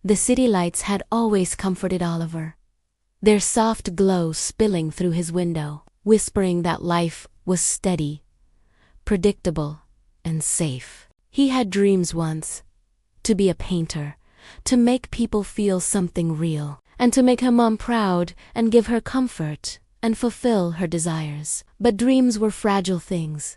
The city lights had always comforted Oliver, their soft glow spilling through his window, whispering that life was steady, predictable, and safe. He had dreams once, to be a painter, to make people feel something real, and to make her mom proud and give her comfort and fulfill her desires. But dreams were fragile things,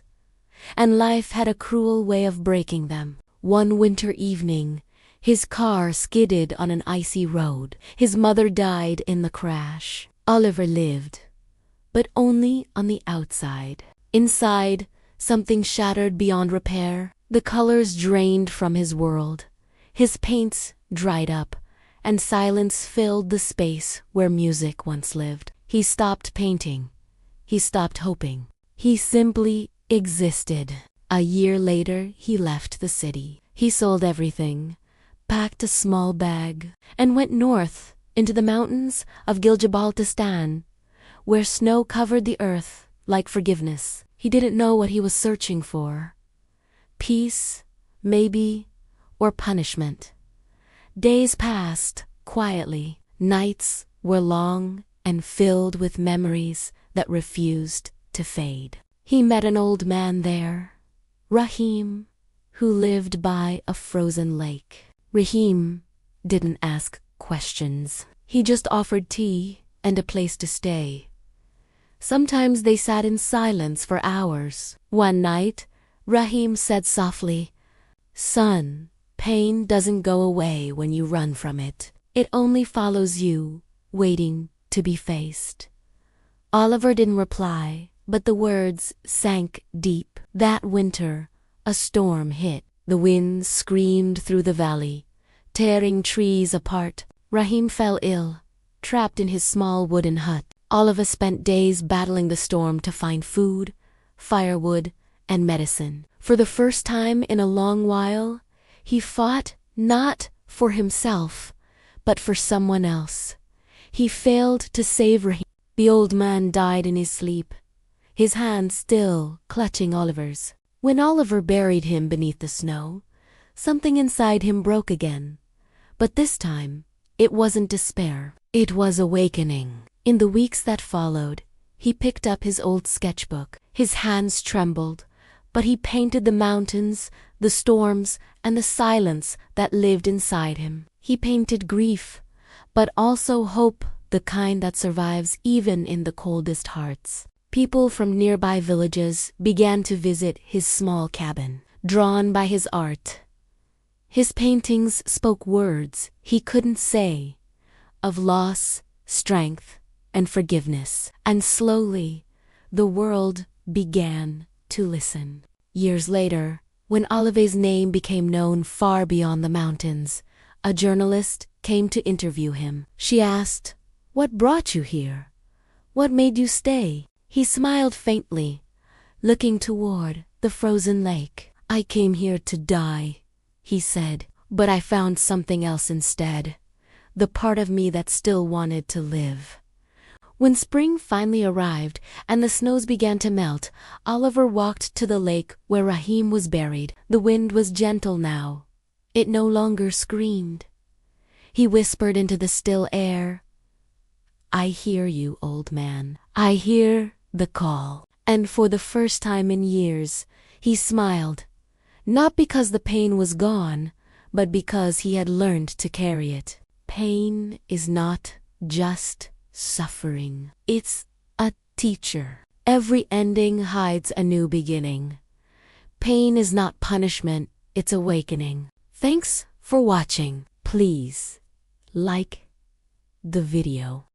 and life had a cruel way of breaking them. One winter evening, his car skidded on an icy road. His mother died in the crash. Oliver lived, but only on the outside. Inside, something shattered beyond repair. The colors drained from his world. His paints dried up, and silence filled the space where music once lived. He stopped painting. He stopped hoping. He simply existed. A year later, he left the city. He sold everything, packed a small bag, and went north into the mountains of Gilgibaltistan, where snow covered the earth like forgiveness. He didn't know what he was searching for. Peace, maybe, or punishment. Days passed quietly. Nights were long and filled with memories that refused to fade. He met an old man there, Rahim, who lived by a frozen lake. Rahim didn't ask questions. He just offered tea and a place to stay. Sometimes they sat in silence for hours. One night, Rahim said softly, "Son, pain doesn't go away when you run from it. It only follows you, waiting to be faced." Oliver didn't reply, but the words sank deep. That winter, a storm hit. The wind screamed through the valley, tearing trees apart. Rahim fell ill, trapped in his small wooden hut. Oliver spent days battling the storm to find food, firewood, and medicine. For the first time in a long while, he fought not for himself, but for someone else. He failed to save Rahim. The old man died in his sleep, his hand still clutching Oliver's. When Oliver buried him beneath the snow, something inside him broke again. But this time, it wasn't despair. It was awakening. In the weeks that followed, he picked up his old sketchbook. His hands trembled, but he painted the mountains, the storms, and the silence that lived inside him. He painted grief, but also hope, the kind that survives even in the coldest hearts. People from nearby villages began to visit his small cabin, drawn by his art. His paintings spoke words he couldn't say, of loss, strength, and forgiveness. And slowly, the world began to listen. Years later, when Oliver's name became known far beyond the mountains, a journalist came to interview him. She asked, "What brought you here? What made you stay?" He smiled faintly, looking toward the frozen lake. "I came here to die," he said, "but I found something else instead, the part of me that still wanted to live." When spring finally arrived and the snows began to melt, Oliver walked to the lake where Rahim was buried. The wind was gentle now. It no longer screamed. He whispered into the still air, "I hear you, old man. I hear the call." And for the first time in years, he smiled, not because the pain was gone, but because he had learned to carry it. Pain is not just suffering. It's a teacher. Every ending hides a new beginning. Pain is not punishment, it's awakening. Thanks for watching. Please like the video.